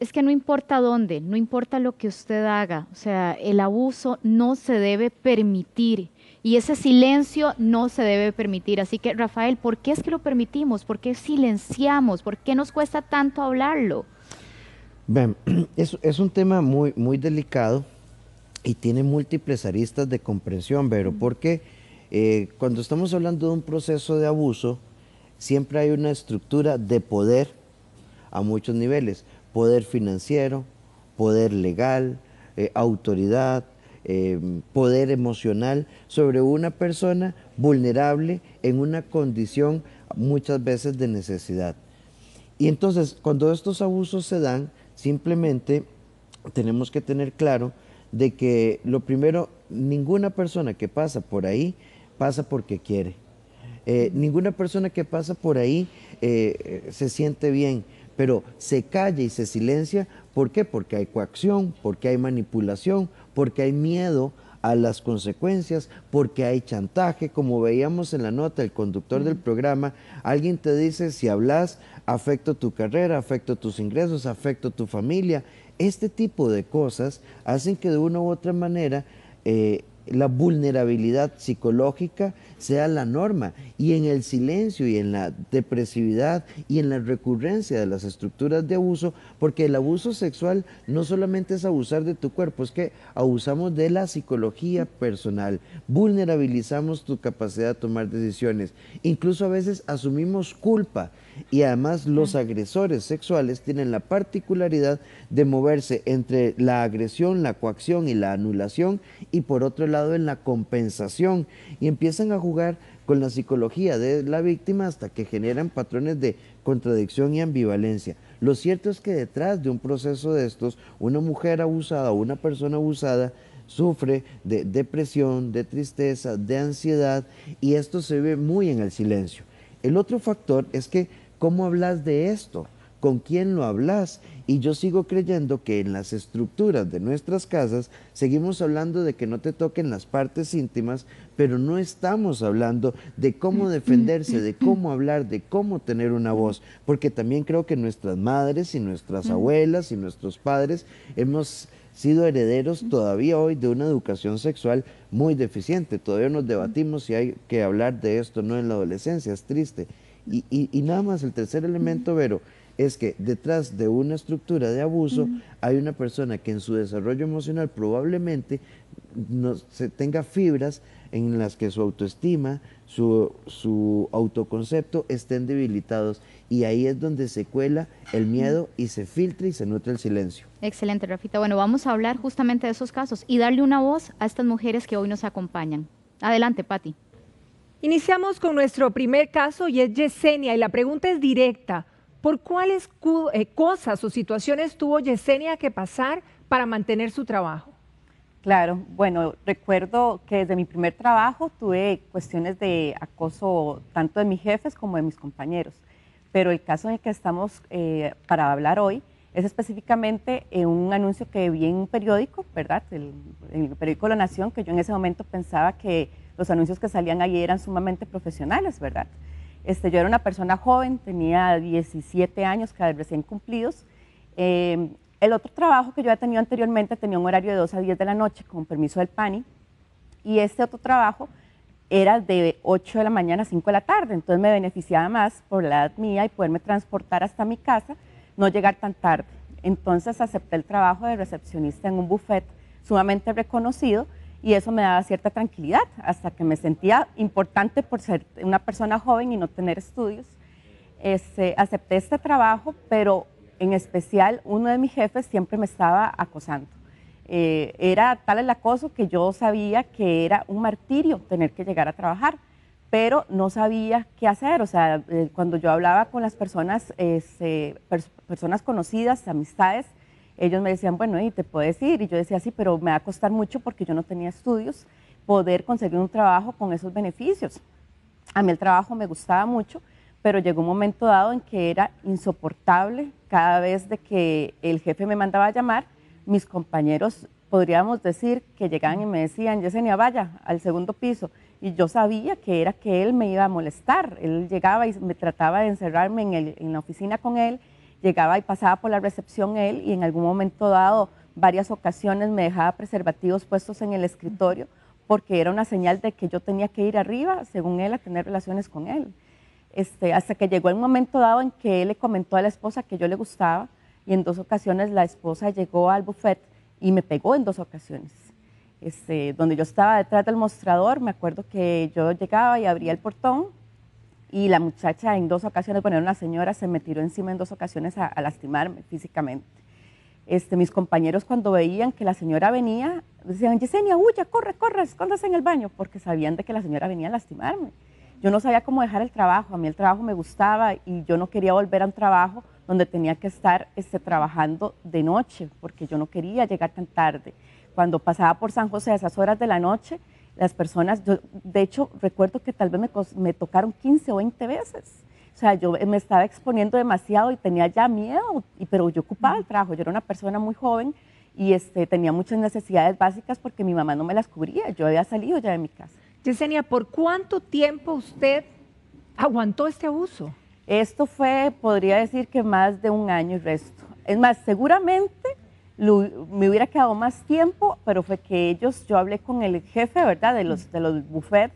Es que no importa dónde, no importa lo que usted haga, o sea, el abuso no se debe permitir y ese silencio no se debe permitir. Así que, Rafael, ¿por qué es que lo permitimos? ¿Por qué silenciamos? ¿Por qué nos cuesta tanto hablarlo? Ven, es un tema muy delicado y tiene múltiples aristas de comprensión, Vero, porque cuando estamos hablando de un proceso de abuso, siempre hay una estructura de poder a muchos niveles: poder financiero, poder legal, autoridad, poder emocional sobre una persona vulnerable en una condición muchas veces de necesidad. Y entonces, cuando estos abusos se dan, simplemente tenemos que tener claro de que lo primero, ninguna persona que pasa por ahí pasa porque quiere. Ninguna persona que pasa por ahí se siente bien, pero se calla y se silencia. ¿Por qué? Porque hay coacción, porque hay manipulación, porque hay miedo a las consecuencias, porque hay chantaje. Como veíamos en la nota, el conductor del programa, alguien te dice: si hablas, afecto tu carrera, afecto tus ingresos, afecto tu familia. Este tipo de cosas hacen que de una u otra manera la vulnerabilidad psicológica sea la norma, y en el silencio y en la depresividad y en la recurrencia de las estructuras de abuso, porque el abuso sexual no solamente es abusar de tu cuerpo, es que abusamos de la psicología personal, vulnerabilizamos tu capacidad de tomar decisiones, incluso a veces asumimos culpa. Y además los agresores sexuales tienen la particularidad de moverse entre la agresión, la coacción y la anulación, y por otro lado en la compensación, y empiezan a jugar con la psicología de la víctima hasta que generan patrones de contradicción y ambivalencia. Lo cierto es que detrás de un proceso de estos, una mujer abusada o una persona abusada sufre de depresión, de tristeza, de ansiedad, y esto se ve muy en el silencio. El otro factor es que ¿cómo hablas de esto? ¿Con quién lo hablas? Y yo sigo creyendo que en las estructuras de nuestras casas seguimos hablando de que no te toquen las partes íntimas, pero no estamos hablando de cómo defenderse, de cómo hablar, de cómo tener una voz, porque también creo que nuestras madres y nuestras abuelas y nuestros padres hemos sido herederos todavía hoy de una educación sexual muy deficiente. Todavía nos debatimos si hay que hablar de esto o no en la adolescencia, es triste. Y nada más, el tercer elemento, Vero, es que detrás de una estructura de abuso hay una persona que en su desarrollo emocional probablemente no se tenga fibras en las que su autoestima, su autoconcepto estén debilitados, y ahí es donde se cuela el miedo y se filtra y se nutre el silencio. Excelente, Rafita. Bueno, vamos a hablar justamente de esos casos y darle una voz a estas mujeres que hoy nos acompañan. Adelante, Patti. Iniciamos con nuestro primer caso y es Yesenia, y la pregunta es directa. ¿Por cuáles cosas o situaciones tuvo Yesenia que pasar para mantener su trabajo? Claro, bueno, recuerdo que desde mi primer trabajo tuve cuestiones de acoso tanto de mis jefes como de mis compañeros, pero el caso en el que estamos para hablar hoy es específicamente un anuncio que vi en un periódico, ¿verdad? El periódico La Nación, que yo en ese momento pensaba que los anuncios que salían ahí eran sumamente profesionales, ¿verdad? Yo era una persona joven, tenía 17 años, cada recién cumplidos. El otro trabajo que yo había tenido anteriormente tenía un horario de 2 a 10 de la noche con permiso del PANI, y este otro trabajo era de 8 de la mañana a 5 de la tarde, entonces me beneficiaba más por la edad mía y poderme transportar hasta mi casa, no llegar tan tarde. Entonces acepté el trabajo de recepcionista en un buffet sumamente reconocido, y eso me daba cierta tranquilidad hasta que me sentía importante por ser una persona joven y no tener estudios. Acepté este trabajo, pero en especial uno de mis jefes siempre me estaba acosando. Era tal el acoso que yo sabía que era un martirio tener que llegar a trabajar, pero no sabía qué hacer. O sea, cuando yo hablaba con las personas, personas conocidas, amistades, ellos me decían, bueno, y te puedes ir. Y yo decía, sí, pero me va a costar mucho porque yo no tenía estudios, poder conseguir un trabajo con esos beneficios. A mí el trabajo me gustaba mucho, pero llegó un momento dado en que era insoportable. Cada vez de que el jefe me mandaba a llamar, mis compañeros, podríamos decir, que llegaban y me decían, Yesenia, vaya al segundo piso. Y yo sabía que era que él me iba a molestar. Él llegaba y me trataba de encerrarme en la oficina con él, llegaba y pasaba por la recepción él y en algún momento dado, varias ocasiones me dejaba preservativos puestos en el escritorio porque era una señal de que yo tenía que ir arriba, según él, a tener relaciones con él. Hasta que llegó el momento dado en que él le comentó a la esposa que yo le gustaba y en 2 ocasiones la esposa llegó al buffet y me pegó en 2 ocasiones. Donde yo estaba detrás del mostrador, me acuerdo que yo llegaba y abría el portón y la muchacha en 2 ocasiones, bueno, era una señora, se me tiró encima en 2 ocasiones a lastimarme físicamente. Mis compañeros cuando veían que la señora venía, decían, Yesenia, huya, corre, corre, escóndase en el baño, porque sabían de que la señora venía a lastimarme. Yo no sabía cómo dejar el trabajo, a mí el trabajo me gustaba y yo no quería volver a un trabajo donde tenía que estar trabajando de noche, porque yo no quería llegar tan tarde. Cuando pasaba por San José a esas horas de la noche, las personas, yo de hecho recuerdo que tal vez me tocaron 15 o 20 veces. O sea, yo me estaba exponiendo demasiado y tenía ya miedo, pero yo ocupaba el trabajo, yo era una persona muy joven y tenía muchas necesidades básicas porque mi mamá no me las cubría, yo había salido ya de mi casa. Yesenia, ¿por cuánto tiempo usted aguantó este abuso? Esto fue, podría decir que más de 1 año y resto. Es más, seguramente me hubiera quedado más tiempo, pero fue que yo hablé con el jefe, ¿verdad?, de los buffets,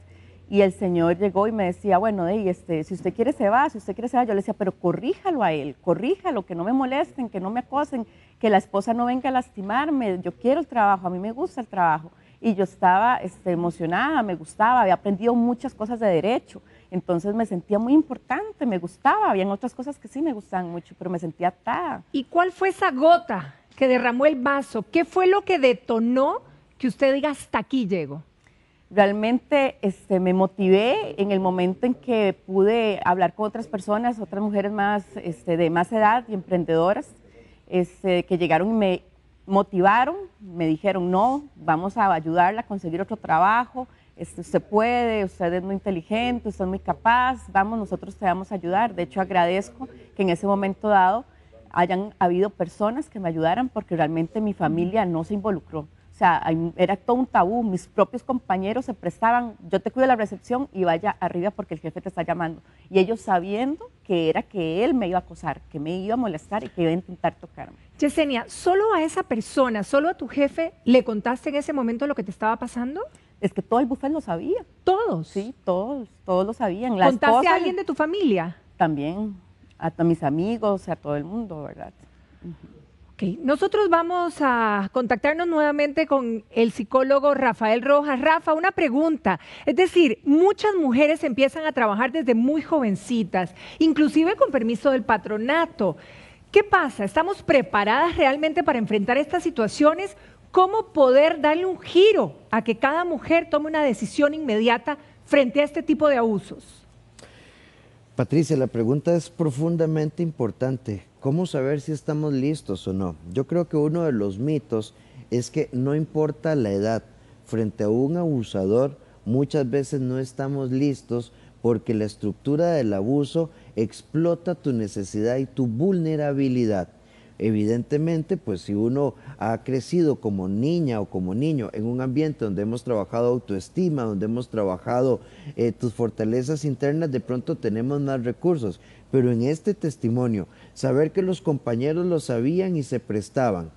y el señor llegó y me decía, bueno, si usted quiere se va, si usted quiere se va. Yo le decía, pero corríjalo a él, corríjalo, que no me molesten, que no me acosen, que la esposa no venga a lastimarme, yo quiero el trabajo, a mí me gusta el trabajo. Y yo estaba emocionada, me gustaba, había aprendido muchas cosas de derecho, entonces me sentía muy importante, me gustaba, habían otras cosas que sí me gustaban mucho, pero me sentía atada. ¿Y cuál fue esa gota que derramó el vaso? ¿Qué fue lo que detonó que usted diga hasta aquí llego? Realmente me motivé en el momento en que pude hablar con otras personas, otras mujeres más, de más edad y emprendedoras, que llegaron y me motivaron, me dijeron, no, vamos a ayudarla a conseguir otro trabajo, usted puede, usted es muy inteligente, usted es muy capaz, vamos, nosotros te vamos a ayudar. De hecho, agradezco que en ese momento dado hayan habido personas que me ayudaran porque realmente mi familia no se involucró. O sea, era todo un tabú, mis propios compañeros se prestaban, yo te cuido la recepción y vaya arriba porque el jefe te está llamando. Y ellos sabiendo que era que él me iba a acosar, que me iba a molestar y que iba a intentar tocarme. Yesenia, ¿solo a esa persona, solo a tu jefe, le contaste en ese momento lo que te estaba pasando? Es que todo el buffet lo sabía. ¿Todos? Sí, todos lo sabían. ¿Contaste a alguien de tu familia? También, a mis amigos, a todo el mundo, ¿verdad? Okay. Nosotros vamos a contactarnos nuevamente con el psicólogo Rafael Rojas. Rafa, una pregunta. Es decir, muchas mujeres empiezan a trabajar desde muy jovencitas, inclusive con permiso del patronato. ¿Qué pasa? ¿Estamos preparadas realmente para enfrentar estas situaciones? ¿Cómo poder darle un giro a que cada mujer tome una decisión inmediata frente a este tipo de abusos? Patricia, la pregunta es profundamente importante. ¿Cómo saber si estamos listos o no? Yo creo que uno de los mitos es que no importa la edad, frente a un abusador, muchas veces no estamos listos porque la estructura del abuso explota tu necesidad y tu vulnerabilidad. Evidentemente, pues si uno ha crecido como niña o como niño en un ambiente donde hemos trabajado autoestima, donde hemos trabajado tus fortalezas internas, de pronto tenemos más recursos. Pero en este testimonio, saber que los compañeros lo sabían y se prestaban,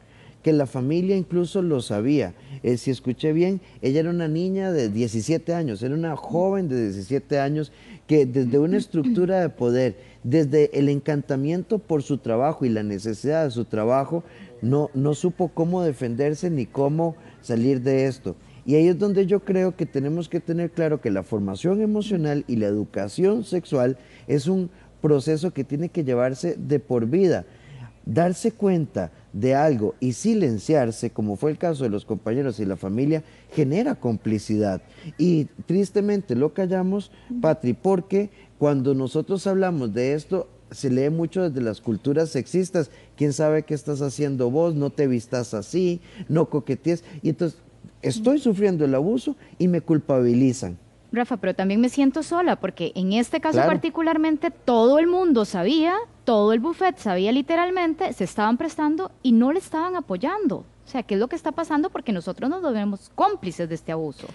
que la familia incluso lo sabía. Si escuché bien, ella era una niña de 17 años, era una joven de 17 años que desde una estructura de poder, desde el encantamiento por su trabajo y la necesidad de su trabajo, no supo cómo defenderse ni cómo salir de esto. Y ahí es donde yo creo que tenemos que tener claro que la formación emocional y la educación sexual es un proceso que tiene que llevarse de por vida. Darse cuenta de algo y silenciarse, como fue el caso de los compañeros y la familia, genera complicidad. Y tristemente lo callamos, Patri, porque cuando nosotros hablamos de esto, se lee mucho desde las culturas sexistas. ¿Quién sabe qué estás haciendo vos? No te vistas así, no coquetees. Y entonces, estoy sufriendo el abuso y me culpabilizan. Rafa, pero también me siento sola porque en este caso Claro. particularmente todo el mundo sabía, todo el buffet sabía literalmente, se estaban prestando y no le estaban apoyando. O sea, ¿qué es lo que está pasando? Porque nosotros nos volvemos cómplices de este abuso.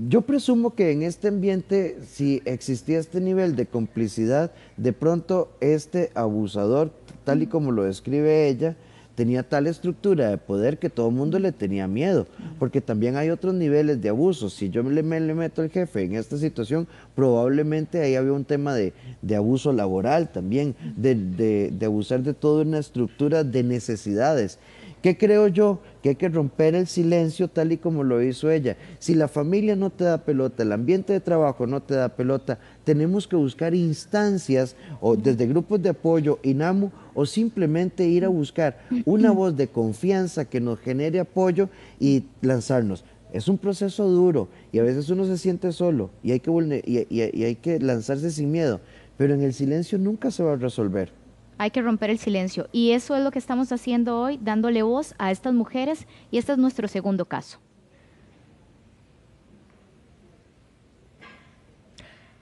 Yo presumo que en este ambiente, si existía este nivel de complicidad, de pronto este abusador, tal y como lo describe ella, tenía tal estructura de poder que todo el mundo le tenía miedo, porque también hay otros niveles de abuso. Si yo le meto al jefe en esta situación, probablemente ahí había un tema de abuso laboral también, de abusar de toda una estructura de necesidades. ¿Qué creo yo? Que hay que romper el silencio tal y como lo hizo ella. Si la familia no te da pelota, el ambiente de trabajo no te da pelota, tenemos que buscar instancias o desde grupos de apoyo, INAMU, o simplemente ir a buscar una voz de confianza que nos genere apoyo y lanzarnos. Es un proceso duro y a veces uno se siente solo y hay que lanzarse sin miedo, pero en el silencio nunca se va a resolver. Hay que romper el silencio y eso es lo que estamos haciendo hoy, dándole voz a estas mujeres y este es nuestro segundo caso.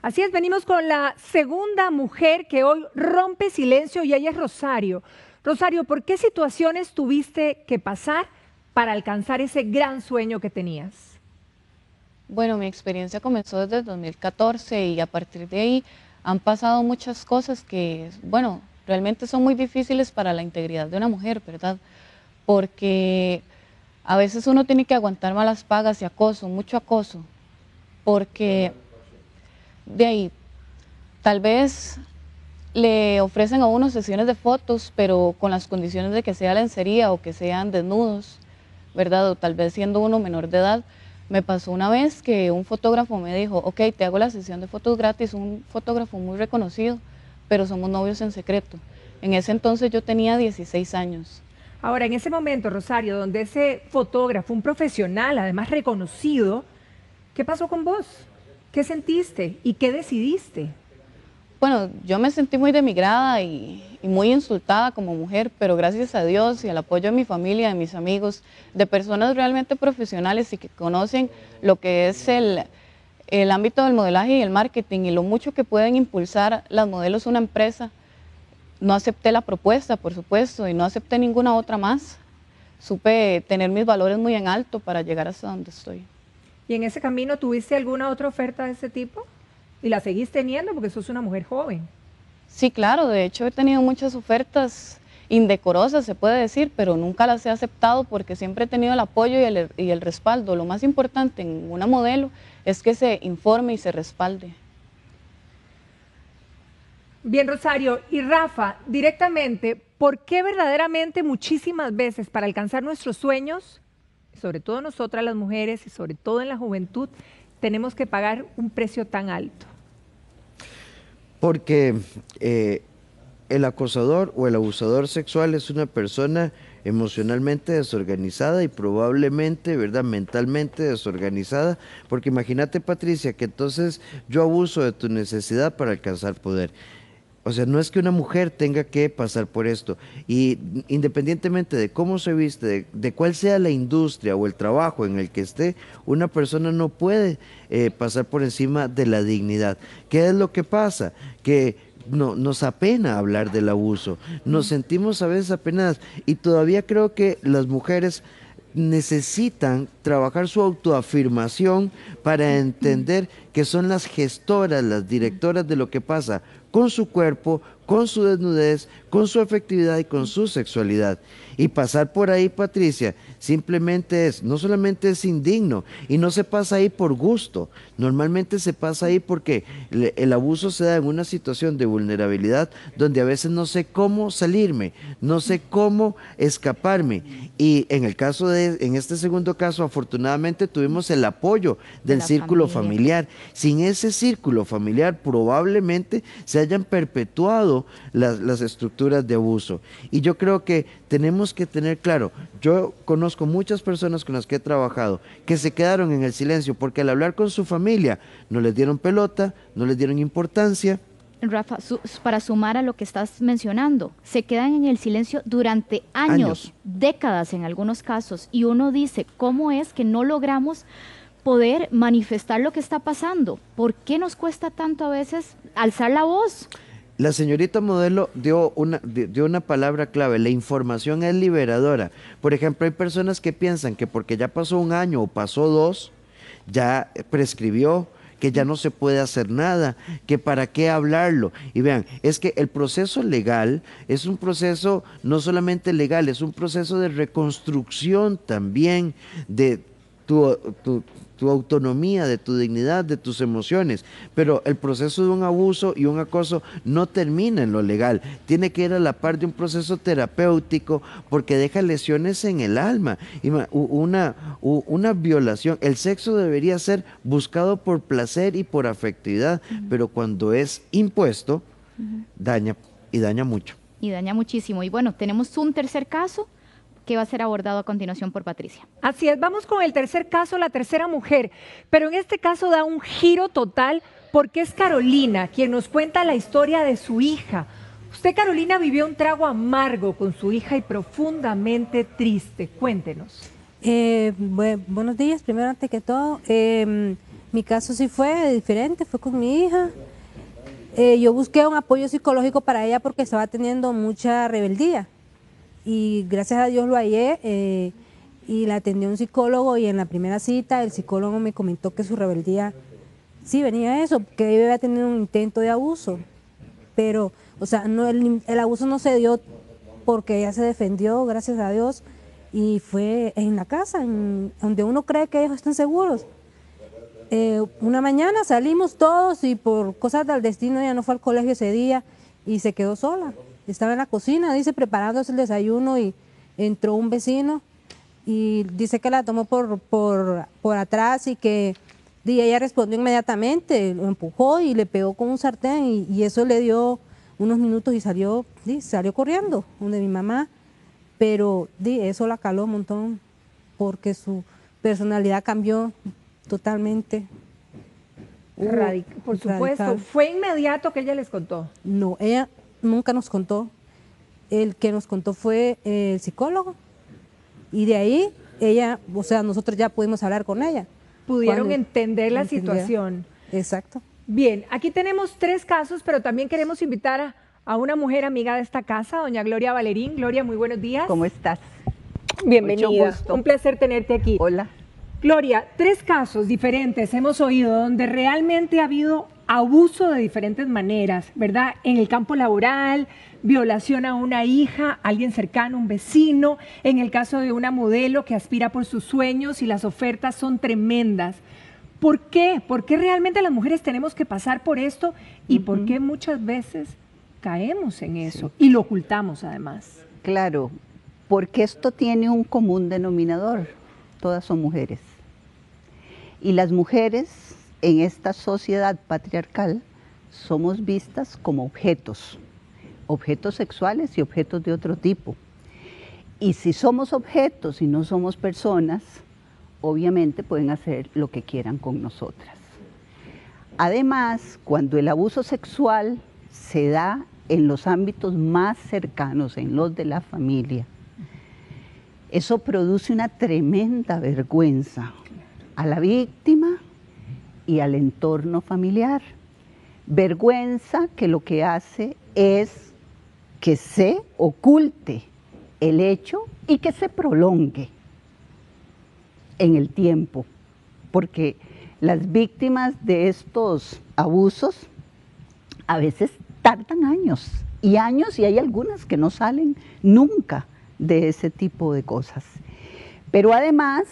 Así es, venimos con la segunda mujer que hoy rompe silencio y ella es Rosario. Rosario, ¿por qué situaciones tuviste que pasar para alcanzar ese gran sueño que tenías? Bueno, mi experiencia comenzó desde el 2014 y a partir de ahí han pasado muchas cosas que, bueno, realmente son muy difíciles para la integridad de una mujer, ¿verdad? Porque a veces uno tiene que aguantar malas pagas y acoso, mucho acoso, porque de ahí tal vez le ofrecen a uno sesiones de fotos, pero con las condiciones de que sea lencería o que sean desnudos, ¿verdad? O tal vez siendo uno menor de edad. Me pasó una vez que un fotógrafo me dijo, ok, te hago la sesión de fotos gratis, un fotógrafo muy reconocido, pero somos novios en secreto. En ese entonces yo tenía 16 años. Ahora, en ese momento, Rosario, donde ese fotógrafo, un profesional, además reconocido, ¿qué pasó con vos? ¿Qué sentiste y qué decidiste? Bueno, yo me sentí muy denigrada y muy insultada como mujer, pero gracias a Dios y al apoyo de mi familia, de mis amigos, de personas realmente profesionales y que conocen lo que es el ámbito del modelaje y el marketing y lo mucho que pueden impulsar las modelos una empresa. No acepté la propuesta, por supuesto, y no acepté ninguna otra más. Supe tener mis valores muy en alto para llegar hasta donde estoy. ¿Y en ese camino tuviste alguna otra oferta de ese tipo? ¿Y la seguís teniendo porque sos una mujer joven? Sí, claro, de hecho he tenido muchas ofertas indecorosas, se puede decir, pero nunca las he aceptado porque siempre he tenido el apoyo y el respaldo. Lo más importante en una modelo es que se informe y se respalde. Bien, Rosario. Y Rafa, directamente, ¿por qué verdaderamente muchísimas veces para alcanzar nuestros sueños, sobre todo nosotras las mujeres y sobre todo en la juventud, tenemos que pagar un precio tan alto? Porque el acosador o el abusador sexual es una persona emocionalmente desorganizada y probablemente, ¿verdad?, mentalmente desorganizada, porque imagínate, Patricia, que entonces yo abuso de tu necesidad para alcanzar poder. O sea, no es que una mujer tenga que pasar por esto, y independientemente de cómo se viste, de cuál sea la industria o el trabajo en el que esté, una persona no puede pasar por encima de la dignidad. ¿Qué es lo que pasa? Que nos apena hablar del abuso, nos sentimos a veces apenadas, y todavía creo que las mujeres necesitan trabajar su autoafirmación para entender que son las gestoras, las directoras de lo que pasa con su cuerpo, con su desnudez, con su afectividad y con su sexualidad. Y pasar por ahí, Patricia, simplemente no solamente es indigno, y no se pasa ahí por gusto, normalmente se pasa ahí porque el abuso se da en una situación de vulnerabilidad donde a veces no sé cómo salirme, no sé cómo escaparme. Y en este segundo caso, afortunadamente tuvimos el apoyo del círculo familiar. Sin ese círculo familiar probablemente se hayan perpetuado las estructuras de abuso. Y yo creo que tenemos que tener claro, yo conozco muchas personas con las que he trabajado que se quedaron en el silencio porque al hablar con su familia no les dieron pelota, no les dieron importancia. Rafa, para sumar a lo que estás mencionando, se quedan en el silencio durante años, décadas en algunos casos, y uno dice, ¿cómo es que no logramos poder manifestar lo que está pasando? ¿Por qué nos cuesta tanto a veces alzar la voz? La señorita modelo dio una palabra clave: la información es liberadora. Por ejemplo, hay personas que piensan que porque ya pasó un año o pasó dos, ya prescribió, que ya no se puede hacer nada, que para qué hablarlo. Y vean, es que el proceso legal es un proceso no solamente legal, es un proceso de reconstrucción también de tu autonomía, de tu dignidad, de tus emociones. Pero el proceso de un abuso y un acoso no termina en lo legal. Tiene que ir a la par de un proceso terapéutico porque deja lesiones en el alma. Una violación, el sexo debería ser buscado por placer y por afectividad, pero cuando es impuesto, daña y daña mucho. Y daña muchísimo. Y bueno, tenemos un tercer caso que va a ser abordado a continuación por Patricia. Así es, vamos con el tercer caso, la tercera mujer, pero en este caso da un giro total porque es Carolina quien nos cuenta la historia de su hija. Usted, Carolina, vivió un trago amargo con su hija y profundamente triste. Cuéntenos. Buenos días, primero antes que todo. Mi caso sí fue diferente, fue con mi hija. Yo busqué un apoyo psicológico para ella porque estaba teniendo mucha rebeldía. Y gracias a Dios lo hallé y la atendió un psicólogo y en la primera cita el psicólogo me comentó que su rebeldía sí venía a eso, que ella había tenido un intento de abuso, pero o sea, no, el abuso no se dio porque ella se defendió, gracias a Dios, y fue en la casa, donde uno cree que ellos están seguros. Una mañana salimos todos y por cosas del destino ella no fue al colegio ese día y se quedó sola. Estaba en la cocina, dice, preparándose el desayuno y entró un vecino y dice que la tomó por atrás y que ella respondió inmediatamente, lo empujó y le pegó con un sartén y eso le dio unos minutos y salió corriendo donde mi mamá, pero eso la caló un montón porque su personalidad cambió totalmente. Por supuesto, radical. ¿Fue inmediato que ella les contó? No, ella nunca nos contó. El que nos contó fue el psicólogo. Y de ahí ella, o sea, nosotros ya pudimos hablar con ella. Pudieron entender la situación. Exacto. Bien, aquí tenemos 3 casos, pero también queremos invitar a una mujer amiga de esta casa, doña Gloria Valerín. Gloria, muy buenos días. ¿Cómo estás? Bienvenida. Mucho gusto. Un placer tenerte aquí. Hola. Gloria, 3 casos diferentes hemos oído donde realmente ha habido abuso de diferentes maneras, ¿verdad? En el campo laboral, violación a una hija, alguien cercano, un vecino, en el caso de una modelo que aspira por sus sueños y las ofertas son tremendas. ¿Por qué? ¿Por qué realmente las mujeres tenemos que pasar por esto y por qué muchas veces caemos en eso y lo ocultamos además? Claro, porque esto tiene un común denominador, todas son mujeres. Y las mujeres en esta sociedad patriarcal somos vistas como objetos sexuales y objetos de otro tipo. Y si somos objetos y no somos personas, obviamente pueden hacer lo que quieran con nosotras. Además, cuando el abuso sexual se da en los ámbitos más cercanos, en los de la familia, eso produce una tremenda vergüenza a la víctima y al entorno familiar. Vergüenza que lo que hace es que se oculte el hecho y que se prolongue en el tiempo, porque las víctimas de estos abusos a veces tardan años, y hay algunas que no salen nunca de ese tipo de cosas. Pero además,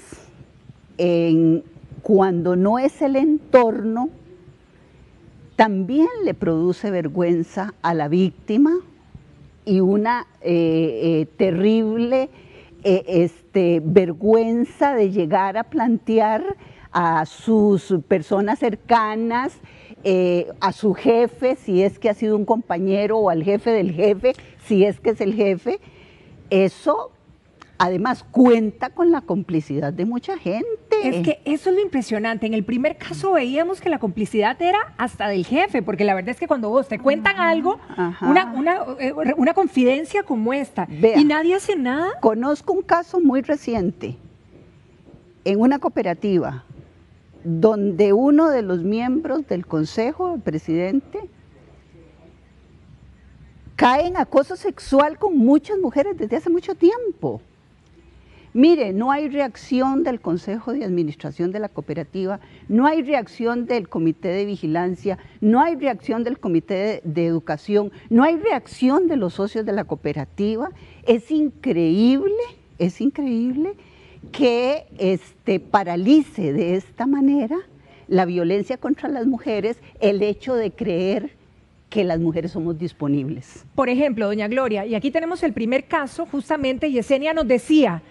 cuando no es el entorno, también le produce vergüenza a la víctima y una terrible vergüenza de llegar a plantear a sus personas cercanas, a su jefe, si es que ha sido un compañero, o al jefe del jefe, si es que es el jefe. Eso además cuenta con la complicidad de mucha gente. Es que eso es lo impresionante. En el primer caso veíamos que la complicidad era hasta del jefe, porque la verdad es que cuando vos te cuentan algo, una confidencia como esta, Vea, y nadie hace nada. Conozco un caso muy reciente en una cooperativa donde uno de los miembros del consejo, el presidente, cae en acoso sexual con muchas mujeres desde hace mucho tiempo. Mire, no hay reacción del Consejo de Administración de la cooperativa, no hay reacción del Comité de Vigilancia, no hay reacción del Comité de Educación, no hay reacción de los socios de la cooperativa. Es increíble que paralice de esta manera la violencia contra las mujeres, el hecho de creer que las mujeres somos disponibles. Por ejemplo, doña Gloria, y aquí tenemos el primer caso, justamente Yesenia nos decía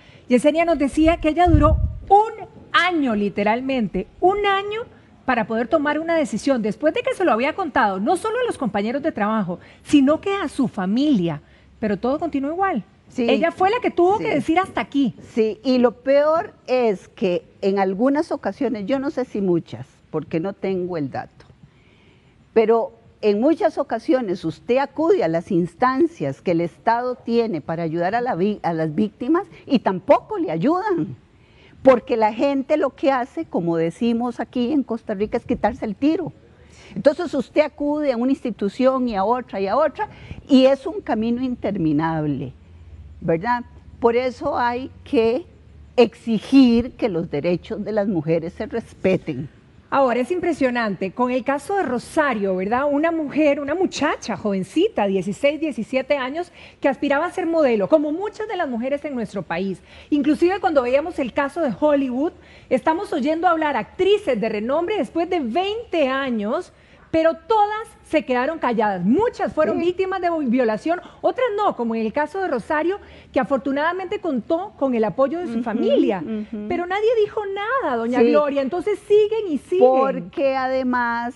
que ella duró un año, literalmente, un año para poder tomar una decisión, después de que se lo había contado, no solo a los compañeros de trabajo, sino que a su familia, pero todo continuó igual. Sí, ella fue la que tuvo que decir hasta aquí. Sí, y lo peor es que en algunas ocasiones, yo no sé si muchas, porque no tengo el dato, pero en muchas ocasiones usted acude a las instancias que el Estado tiene para ayudar a las víctimas y tampoco le ayudan, porque la gente lo que hace, como decimos aquí en Costa Rica, es quitarse el tiro. Entonces usted acude a una institución y a otra, y es un camino interminable, ¿verdad? Por eso hay que exigir que los derechos de las mujeres se respeten. Ahora, es impresionante, con el caso de Rosario, ¿verdad? Una mujer, una muchacha jovencita, 16, 17 años, que aspiraba a ser modelo, como muchas de las mujeres en nuestro país. Inclusive cuando veíamos el caso de Hollywood, estamos oyendo hablar actrices de renombre después de 20 años, pero todas se quedaron calladas. Muchas fueron víctimas de violación, otras no, como en el caso de Rosario, que afortunadamente contó con el apoyo de su familia. Pero nadie dijo nada, doña Gloria, entonces siguen y siguen. Porque además,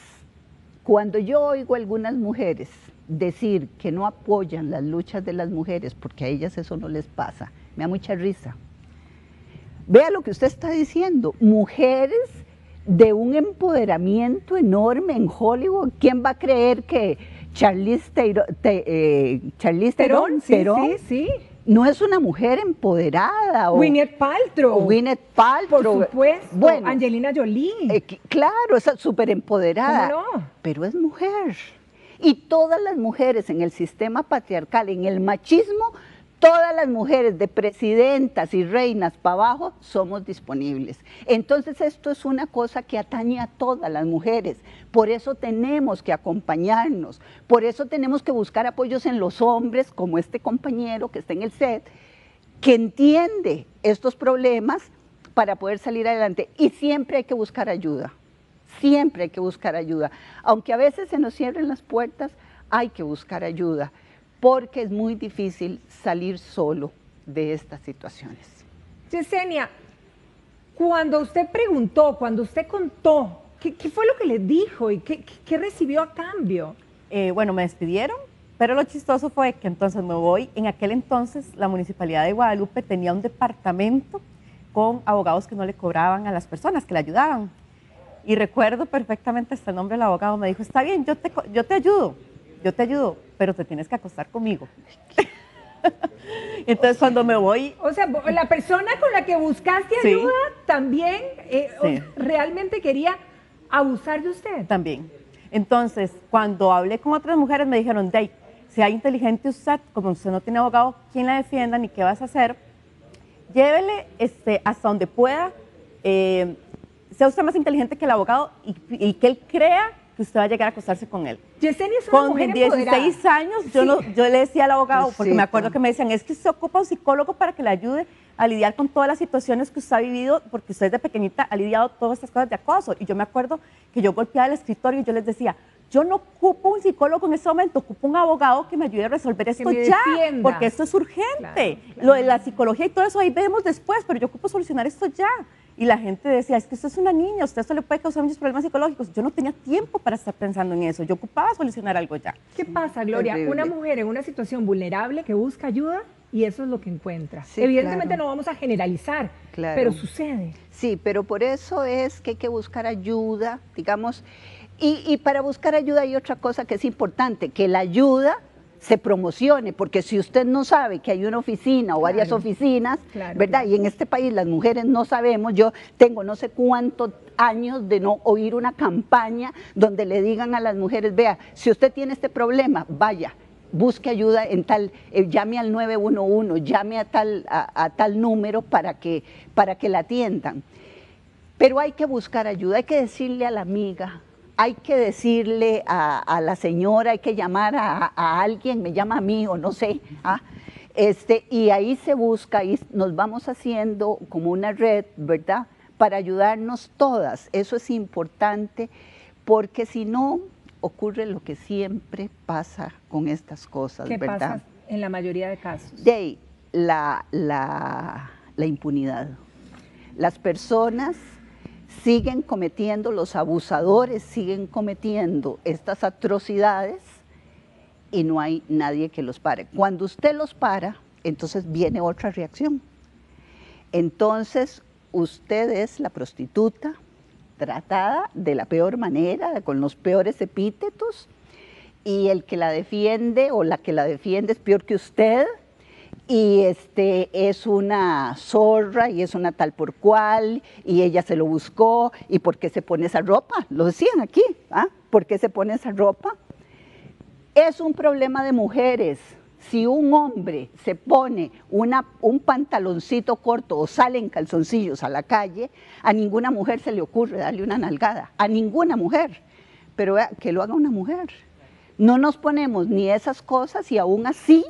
cuando yo oigo a algunas mujeres decir que no apoyan las luchas de las mujeres, porque a ellas eso no les pasa, me da mucha risa. Vea lo que usted está diciendo, mujeres de un empoderamiento enorme en Hollywood. ¿Quién va a creer que Charlize Theron no es una mujer empoderada? Gwyneth Paltrow. Por supuesto. Bueno, Angelina Jolie. Claro, es súper empoderada. ¿Cómo no? Pero es mujer. Y todas las mujeres en el sistema patriarcal, en el machismo, todas las mujeres de presidentas y reinas para abajo somos disponibles. Entonces esto es una cosa que atañe a todas las mujeres. Por eso tenemos que acompañarnos, por eso tenemos que buscar apoyos en los hombres, como este compañero que está en el set, que entiende estos problemas para poder salir adelante. Y siempre hay que buscar ayuda, siempre hay que buscar ayuda. Aunque a veces se nos cierren las puertas, hay que buscar ayuda, porque es muy difícil salir solo de estas situaciones. Yesenia, cuando usted preguntó, cuando usted contó, ¿qué fue lo que le dijo y qué recibió a cambio? Bueno, me despidieron, pero lo chistoso fue que entonces me voy. En aquel entonces la Municipalidad de Guadalupe tenía un departamento con abogados que no le cobraban a las personas, que le ayudaban. Y recuerdo perfectamente hasta el nombre del abogado, me dijo, está bien, yo te ayudo, pero te tienes que acostar conmigo. Entonces cuando me voy... O sea, la persona con la que buscaste ayuda también realmente quería abusar de usted. También. Entonces, cuando hablé con otras mujeres me dijeron, Day, sea inteligente usted, como usted no tiene abogado, ¿quién la defienda ni qué vas a hacer? Llévele hasta donde pueda, sea usted más inteligente que el abogado y que él crea que usted va a llegar a acostarse con él. Yesenia es una mujer empoderada. Con 16 años, yo le decía al abogado, porque me acuerdo que me decían, es que usted ocupa un psicólogo para que le ayude a lidiar con todas las situaciones que usted ha vivido, porque usted desde pequeñita ha lidiado todas estas cosas de acoso. Y yo me acuerdo que yo golpeaba el escritorio y yo les decía, yo no ocupo un psicólogo en este momento, ocupo un abogado que me ayude a resolver esto ya, porque esto es urgente. Lo de la psicología y todo eso ahí vemos después, pero yo ocupo solucionar esto ya. Y la gente decía, es que usted es una niña, usted esto le puede causar muchos problemas psicológicos. Yo no tenía tiempo para estar pensando en eso, yo ocupaba solucionar algo ya. ¿Qué pasa, Gloria? Una mujer en una situación vulnerable que busca ayuda y eso es lo que encuentra. Evidentemente no vamos a generalizar, pero sucede. Sí, pero por eso es que hay que buscar ayuda, digamos, y para buscar ayuda hay otra cosa que es importante, que la ayuda se promocione, porque si usted no sabe que hay una oficina o varias oficinas, ¿verdad? Y en este país las mujeres no sabemos, yo tengo no sé cuántos años de no oír una campaña donde le digan a las mujeres, vea, si usted tiene este problema, vaya, busque ayuda en tal, llame al 911, llame a tal número para que la atiendan. Pero hay que buscar ayuda, hay que decirle a la amiga, hay que decirle a la señora, hay que llamar a alguien, me llama a mí o no sé, y ahí se busca, y nos vamos haciendo como una red, ¿verdad?, para ayudarnos todas. Eso es importante, porque si no, ocurre lo que siempre pasa con estas cosas, ¿Qué ¿verdad? pasa en la mayoría de casos? De ahí, la impunidad. Las personas siguen cometiendo, los abusadores siguen cometiendo estas atrocidades y no hay nadie que los pare. Cuando usted los para, entonces viene otra reacción. Entonces, usted es la prostituta tratada de la peor manera, con los peores epítetos, y el que la defiende o la que la defiende es peor que usted, y es una zorra y es una tal por cual, y ella se lo buscó, y ¿por qué se pone esa ropa? Lo decían aquí, ¿por qué se pone esa ropa? Es un problema de mujeres. Si un hombre se pone un pantaloncito corto o sale en calzoncillos a la calle, a ninguna mujer se le ocurre darle una nalgada, a ninguna mujer, pero que lo haga una mujer. No nos ponemos ni esas cosas y aún así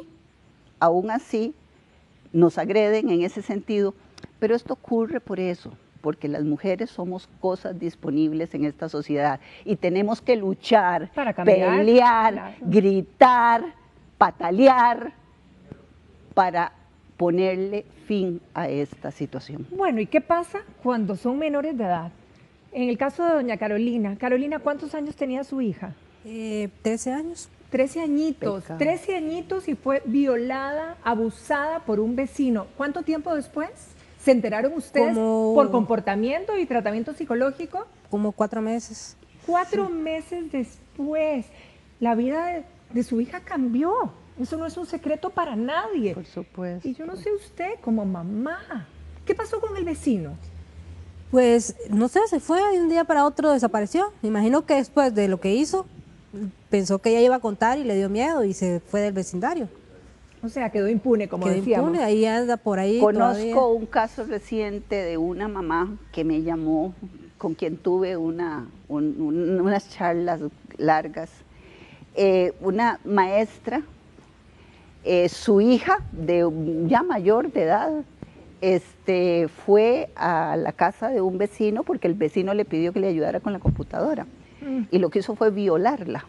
nos agreden en ese sentido, pero esto ocurre por eso, porque las mujeres somos cosas disponibles en esta sociedad y tenemos que luchar, para cambiar, pelear, claro, gritar, patalear para ponerle fin a esta situación. Bueno, ¿y qué pasa cuando son menores de edad? En el caso de doña Carolina, ¿cuántos años tenía su hija? 13 años. 13 añitos, Pecado. 13 añitos y fue violada, abusada por un vecino. ¿Cuánto tiempo después se enteraron ustedes por comportamiento y tratamiento psicológico? Como 4 meses. 4 meses después, la vida de su hija cambió. Eso no es un secreto para nadie. Por supuesto. Y yo no sé usted, como mamá, ¿qué pasó con el vecino? Pues, no sé, se fue de un día para otro, desapareció. Me imagino que después de lo que hizo, pensó que ella iba a contar y le dio miedo y se fue del vecindario. O sea, quedó impune, como Quedó decíamos. impune, ahí anda por ahí Conozco todavía. un caso reciente de una mamá que me llamó, con quien tuve unas charlas largas. Una maestra, su hija, ya mayor de edad, fue a la casa de un vecino porque el vecino le pidió que le ayudara con la computadora. Y lo que hizo fue violarla.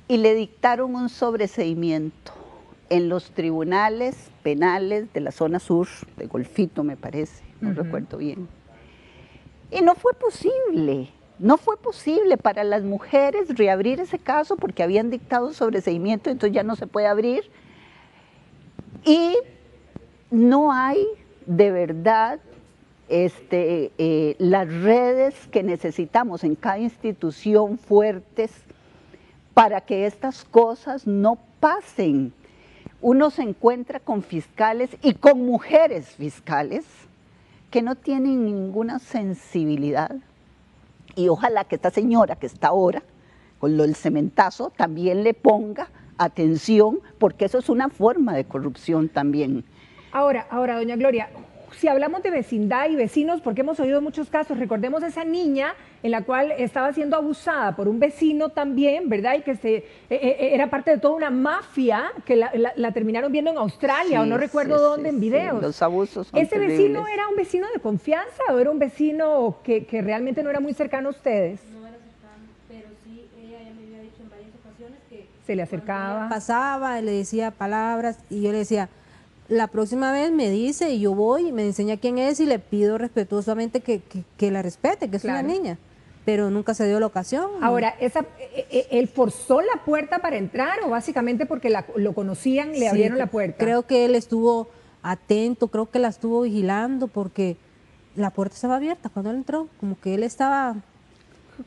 Y le dictaron un sobreseimiento en los tribunales penales de la zona sur, de Golfito me parece, no recuerdo bien. Y no fue posible para las mujeres reabrir ese caso porque habían dictado un sobreseimiento, entonces ya no se puede abrir. Y no hay de verdad las redes que necesitamos en cada institución fuertes para que estas cosas no pasen. Uno se encuentra con fiscales y con mujeres fiscales que no tienen ninguna sensibilidad. Y ojalá que esta señora que está ahora, con lo del cementazo, también le ponga atención, porque eso es una forma de corrupción también. Ahora, doña Gloria, si hablamos de vecindad y vecinos, porque hemos oído muchos casos, recordemos esa niña en la cual estaba siendo abusada por un vecino también, ¿verdad? Y que era parte de toda una mafia que la terminaron viendo en Australia, Sí, o no recuerdo sí, dónde, sí, en sí, videos. los abusos son ¿Ese vecino terribles. era un vecino de confianza o era un vecino que realmente no era muy cercano a ustedes? No era cercano, pero sí, ella ya me había dicho en varias ocasiones que Se le acercaba. pasaba, le decía palabras y yo le decía, la próxima vez me dice y yo voy y me enseña quién es y le pido respetuosamente que la respete, que es Claro. una niña, pero nunca se dio la ocasión. Ahora, ¿él forzó la puerta para entrar o básicamente porque lo conocían, le Sí, abrieron la puerta? Creo que él estuvo atento, creo que la estuvo vigilando porque la puerta estaba abierta cuando él entró, como que él estaba...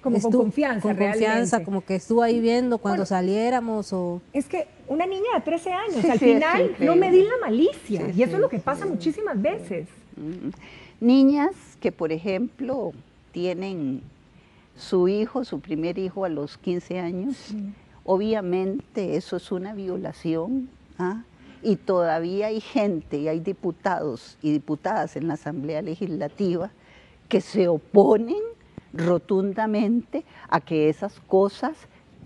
Como con confianza, con realmente. confianza, como que estuvo ahí viendo cuando Bueno, saliéramos o... Es que una niña de 13 años, Sí, al sí, es final no increíble. medir la malicia, Sí, y eso sí, es lo que sí. pasa muchísimas veces. Niñas que, por ejemplo, tienen su primer hijo a los 15 años, Obviamente eso es una violación, ¿ah? Y todavía hay gente y hay diputados y diputadas en la Asamblea Legislativa que se oponen rotundamente a que esas cosas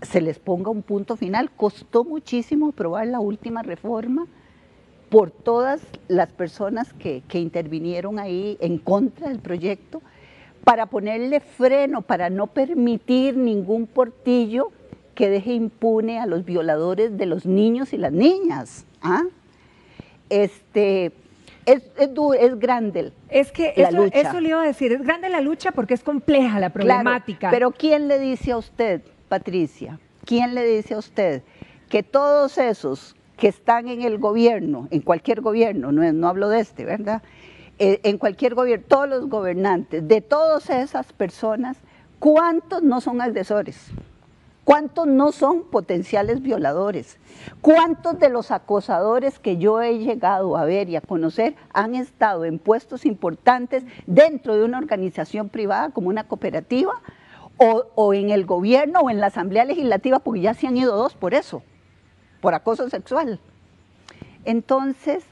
se les ponga un punto final. Costó muchísimo aprobar la última reforma por todas las personas que intervinieron ahí en contra del proyecto, para ponerle freno, para no permitir ningún portillo que deje impune a los violadores de los niños y las niñas. ¿Ah? Es grande Es que la lucha. eso le iba a decir, es grande la lucha porque es compleja la problemática. Claro, pero ¿quién le dice a usted, Patricia, quién le dice a usted que todos esos que están en el gobierno, en cualquier gobierno, no hablo de este, ¿verdad? En cualquier gobierno, todos los gobernantes, de todas esas personas, ¿cuántos no son agresores? ¿Cuántos no son potenciales violadores? ¿Cuántos de los acosadores que yo he llegado a ver y a conocer han estado en puestos importantes dentro de una organización privada como una cooperativa o en el gobierno o en la Asamblea Legislativa, porque ya se han ido 2 por eso, por acoso sexual? Entonces,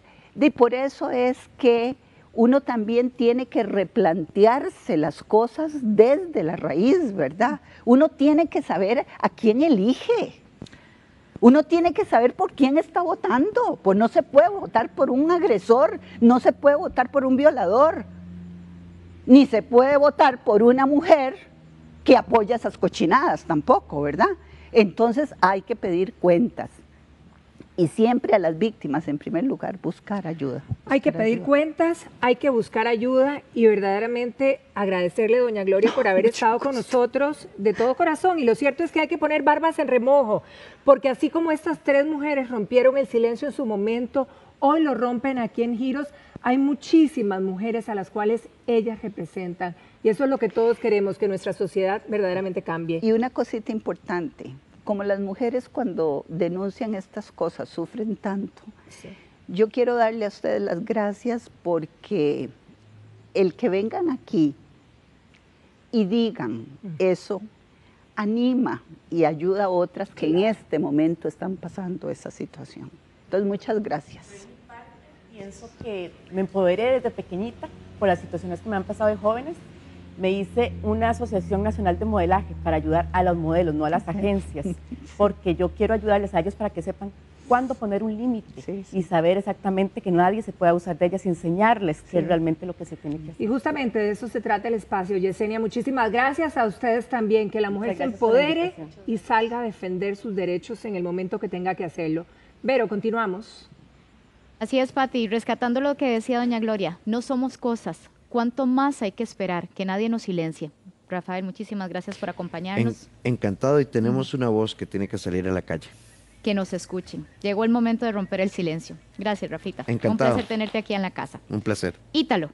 por eso es que uno también tiene que replantearse las cosas desde la raíz, ¿verdad? Uno tiene que saber a quién elige. Uno tiene que saber por quién está votando. Pues no se puede votar por un agresor, no se puede votar por un violador, ni se puede votar por una mujer que apoya esas cochinadas tampoco, ¿verdad? Entonces hay que pedir cuentas. Y siempre a las víctimas, en primer lugar, buscar ayuda. Hay que pedir cuentas, hay que buscar ayuda y verdaderamente agradecerle, doña Gloria, por haber estado con nosotros de todo corazón. Y lo cierto es que hay que poner barbas en remojo, porque así como estas 3 mujeres rompieron el silencio en su momento, hoy lo rompen aquí en Giros, hay muchísimas mujeres a las cuales ellas representan. Y eso es lo que todos queremos, que nuestra sociedad verdaderamente cambie. Y una cosita importante. Como las mujeres cuando denuncian estas cosas sufren tanto, sí. Yo quiero darle a ustedes las gracias porque el que vengan aquí y digan eso anima y ayuda a otras que en este momento están pasando esa situación. Entonces, muchas gracias. Pienso que me empoderé desde pequeñita por las situaciones que me han pasado de jóvenes. Me hice una asociación nacional de modelaje para ayudar a los modelos, no a las agencias, porque yo quiero ayudarles a ellos para que sepan cuándo poner un límite y saber exactamente que nadie se puede abusar de ellas y enseñarles qué es realmente lo que se tiene que hacer. Y justamente de eso se trata el espacio. Yesenia, muchísimas gracias a ustedes también, que la mujer se empodere y salga a defender sus derechos en el momento que tenga que hacerlo. Vero, continuamos. Así es, Pati, rescatando lo que decía doña Gloria, no somos cosas. ¿Cuánto más hay que esperar? Que nadie nos silencie. Rafael, muchísimas gracias por acompañarnos. Encantado, y tenemos una voz que tiene que salir a la calle. Que nos escuchen. Llegó el momento de romper el silencio. Gracias, Rafita. Encantado. Un placer tenerte aquí en la casa. Un placer. Ítalo.